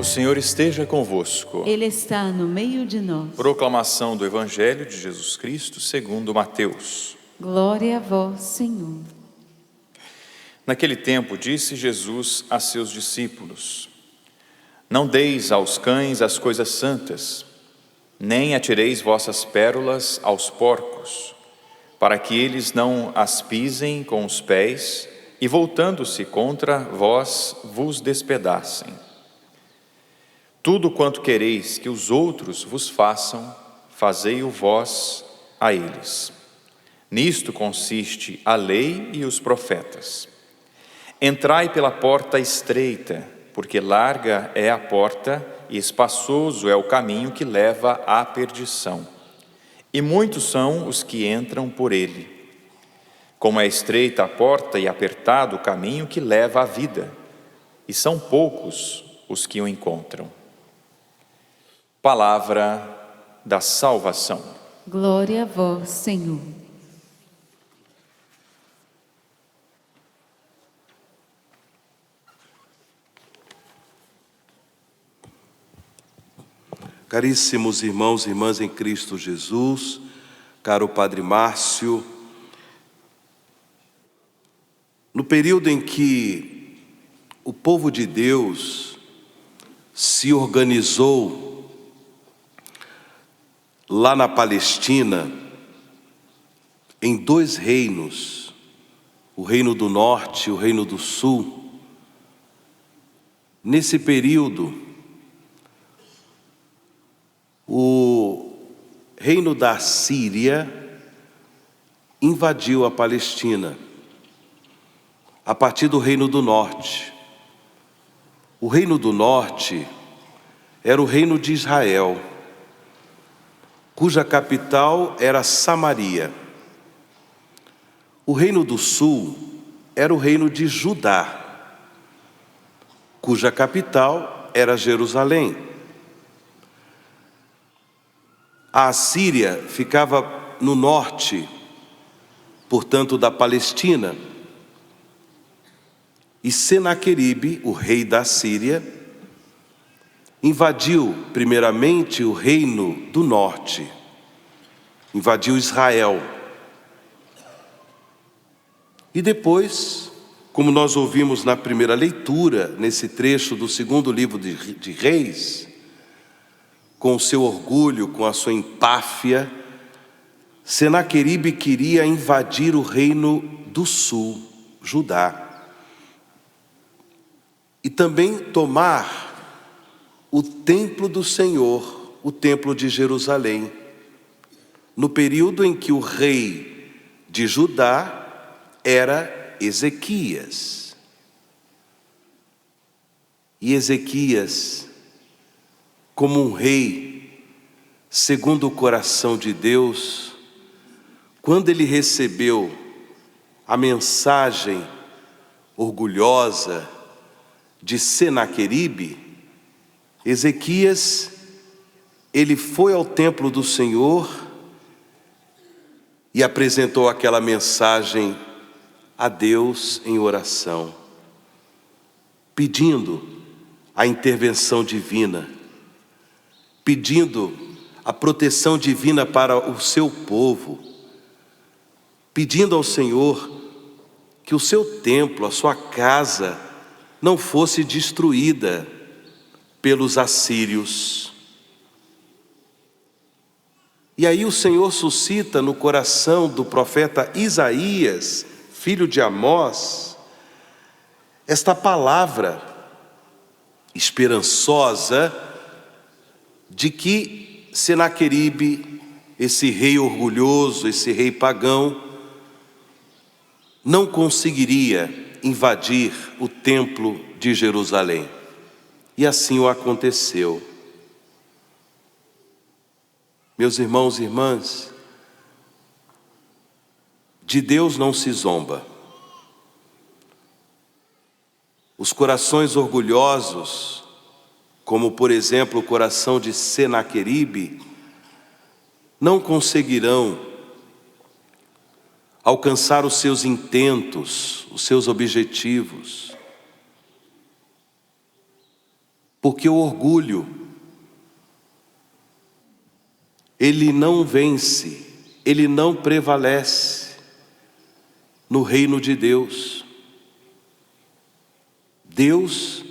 O Senhor esteja convosco. Ele está no meio de nós. Proclamação do Evangelho de Jesus Cristo segundo Mateus. Glória a vós, Senhor. Naquele tempo disse Jesus a seus discípulos: Não deis aos cães as coisas santas, nem atireis vossas pérolas aos porcos, para que eles não as pisem com os pés e, voltando-se contra vós, vos despedacem. Tudo quanto quereis que os outros vos façam, fazei-o vós a eles. Nisto consiste a lei e os profetas. Entrai pela porta estreita, porque larga é a porta e espaçoso é o caminho que leva à perdição. E muitos são os que entram por ele. Como é estreita a porta e apertado o caminho que leva à vida, e são poucos os que o encontram. Palavra da salvação. Glória a vós, Senhor. Caríssimos irmãos e irmãs em Cristo Jesus, caro Padre Márcio, no período em que o povo de Deus se organizou lá na Palestina, em dois reinos, o Reino do Norte e o Reino do Sul, nesse período, o reino da Síria invadiu a Palestina, a partir do Reino do Norte. O Reino do Norte era o Reino de Israel, cuja capital era Samaria. O Reino do Sul era o Reino de Judá, cuja capital era Jerusalém. A Assíria ficava no norte, portanto, da Palestina. E Senaqueribe, o rei da Síria, invadiu primeiramente o reino do norte, invadiu Israel. E depois, como nós ouvimos na primeira leitura, nesse trecho do segundo livro de Reis, com o seu orgulho, com a sua empáfia, Senaqueribe queria invadir o reino do sul, Judá, e também tomar o templo do Senhor, o templo de Jerusalém, no período em que o rei de Judá era Ezequias. E Ezequias, como um rei, segundo o coração de Deus, quando ele recebeu a mensagem orgulhosa de Senaqueribe, Ezequias, ele foi ao templo do Senhor e apresentou aquela mensagem a Deus em oração, pedindo a intervenção divina, pedindo a proteção divina para o seu povo, pedindo ao Senhor que o seu templo, a sua casa, não fosse destruída pelos assírios. E aí o Senhor suscita no coração do profeta Isaías, filho de Amós, esta palavra esperançosa de que Senaqueribe, esse rei orgulhoso, esse rei pagão, não conseguiria invadir o templo de Jerusalém. E assim o aconteceu. Meus irmãos e irmãs, de Deus não se zomba. Os corações orgulhosos, como por exemplo o coração de Senaqueribe, não conseguirão alcançar os seus intentos, os seus objetivos. Porque o orgulho, ele não vence, ele não prevalece no reino de Deus. Deus,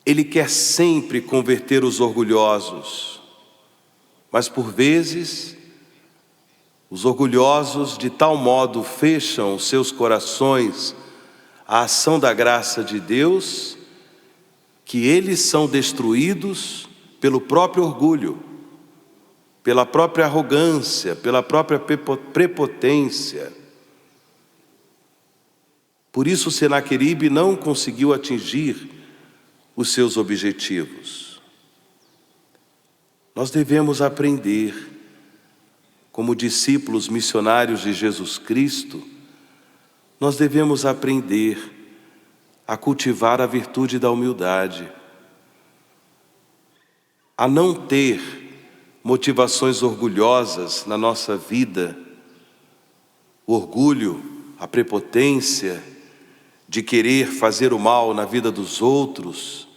Ele quer sempre converter os orgulhosos, mas por vezes, os orgulhosos de tal modo fecham os seus corações à ação da graça de Deus, que eles são destruídos pelo próprio orgulho, pela própria arrogância, pela própria prepotência. Por isso Senaqueribe não conseguiu atingir os seus objetivos. Nós devemos aprender, como discípulos missionários de Jesus Cristo, nós devemos aprender a cultivar a virtude da humildade, a não ter motivações orgulhosas na nossa vida, o orgulho, a prepotência de querer fazer o mal na vida dos outros,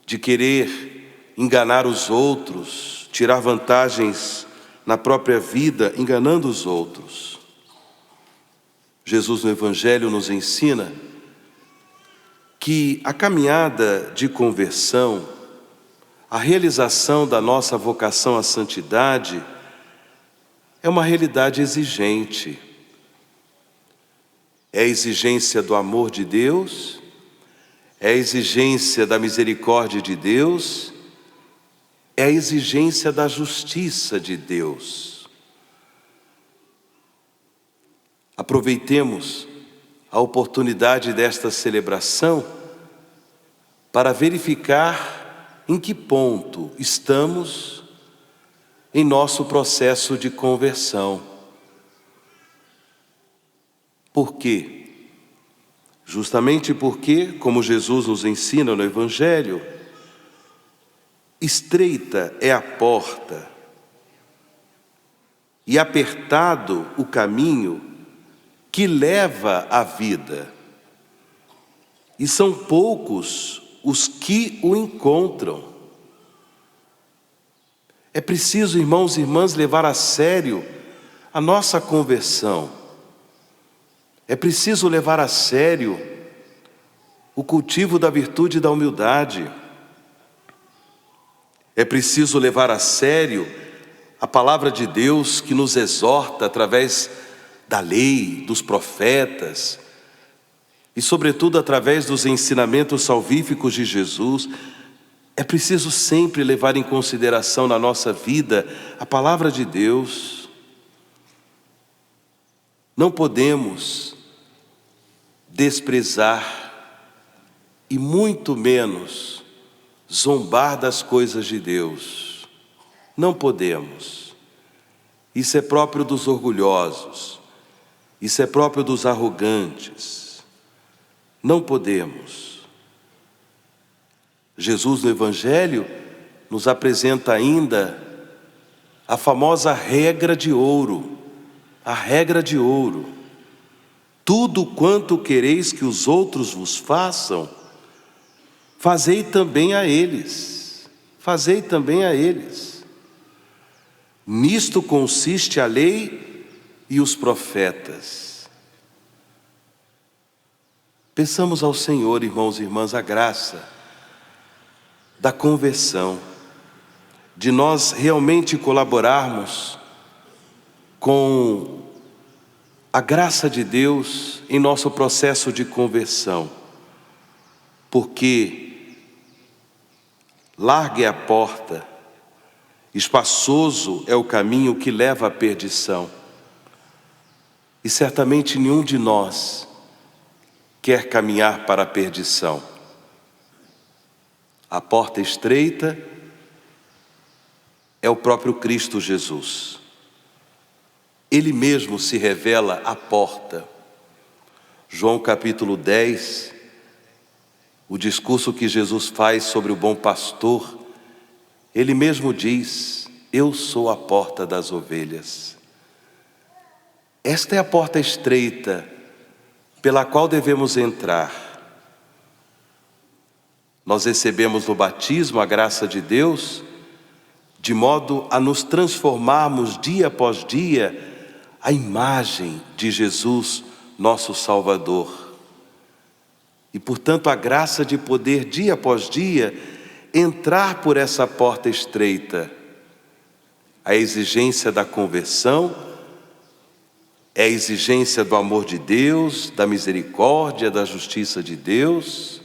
de querer enganar os outros, tirar vantagens na própria vida, enganando os outros. Jesus no Evangelho nos ensina que a caminhada de conversão, a realização da nossa vocação à santidade, é uma realidade exigente. É a exigência do amor de Deus, é a exigência da misericórdia de Deus, é a exigência da justiça de Deus. Aproveitemos a oportunidade desta celebração para verificar em que ponto estamos em nosso processo de conversão. Por quê? Justamente porque, como Jesus nos ensina no Evangelho, estreita é a porta e apertado o caminho que leva à vida, e são poucos os que o encontram. É preciso, irmãos e irmãs, levar a sério a nossa conversão. É preciso levar a sério o cultivo da virtude da humildade. É preciso levar a sério a palavra de Deus que nos exorta através da lei, dos profetas e, sobretudo, através dos ensinamentos salvíficos de Jesus. É preciso sempre levar em consideração na nossa vida a palavra de Deus. Não podemos desprezar e muito menos zombar das coisas de Deus. Não podemos. Isso é próprio dos orgulhosos. Isso é próprio dos arrogantes. Não podemos. Jesus no Evangelho nos apresenta ainda a famosa regra de ouro. A regra de ouro. Tudo quanto quereis que os outros vos façam, fazei também a eles. Fazei também a eles. Nisto consiste a lei e os profetas. Peçamos ao Senhor, irmãos e irmãs, a graça da conversão, de nós realmente colaborarmos com a graça de Deus em nosso processo de conversão, porque larga é a porta, espaçoso é o caminho que leva à perdição, e certamente nenhum de nós quer caminhar para a perdição. A porta estreita é o próprio Cristo Jesus. Ele mesmo se revela a porta. João capítulo 10, o discurso que Jesus faz sobre o bom pastor, ele mesmo diz: eu sou a porta das ovelhas. Esta é a porta estreita pela qual devemos entrar. Nós recebemos no batismo a graça de Deus, de modo a nos transformarmos dia após dia à imagem de Jesus, nosso Salvador. E, portanto, a graça de poder, dia após dia, entrar por essa porta estreita. A exigência da conversão é a exigência do amor de Deus, da misericórdia, da justiça de Deus.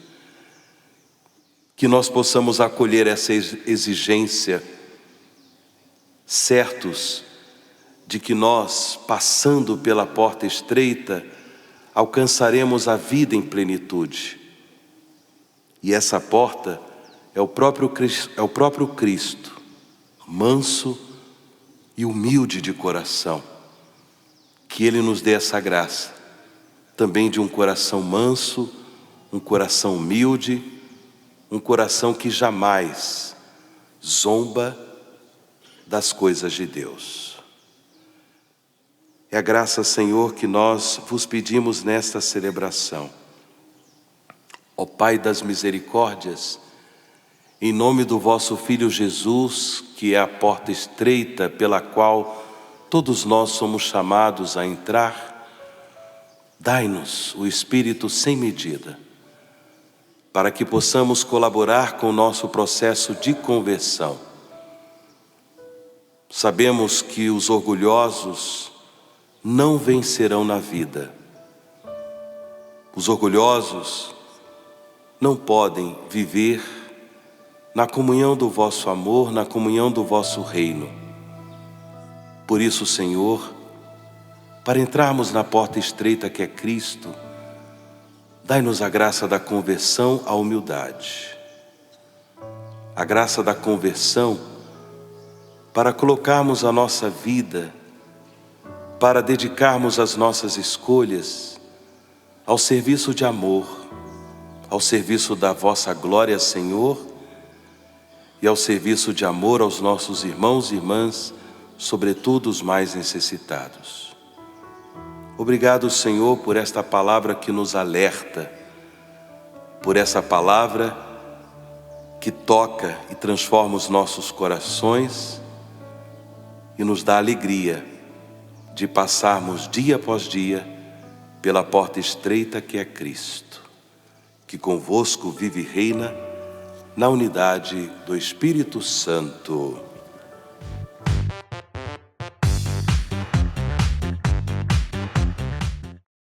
Que nós possamos acolher essa exigência, certos de que nós, passando pela porta estreita, alcançaremos a vida em plenitude. E essa porta é o próprio Cristo, manso e humilde de coração. Que Ele nos dê essa graça, também de um coração manso, um coração humilde, um coração que jamais zomba das coisas de Deus. É a graça, Senhor, que nós vos pedimos nesta celebração. Ó Pai das misericórdias, em nome do vosso Filho Jesus, que é a porta estreita pela qual todos nós somos chamados a entrar, dai-nos o Espírito sem medida, para que possamos colaborar com o nosso processo de conversão. Sabemos que os orgulhosos não vencerão na vida. Os orgulhosos não podem viver na comunhão do vosso amor, na comunhão do vosso reino. Por isso, Senhor, para entrarmos na porta estreita que é Cristo, dai-nos a graça da conversão à humildade. A graça da conversão para colocarmos a nossa vida, para dedicarmos as nossas escolhas ao serviço de amor, ao serviço da vossa glória, Senhor, e ao serviço de amor aos nossos irmãos e irmãs, sobretudo os mais necessitados. Obrigado, Senhor, por esta palavra que nos alerta, por essa palavra que toca e transforma os nossos corações e nos dá alegria de passarmos dia após dia pela porta estreita que é Cristo, que convosco vive e reina na unidade do Espírito Santo.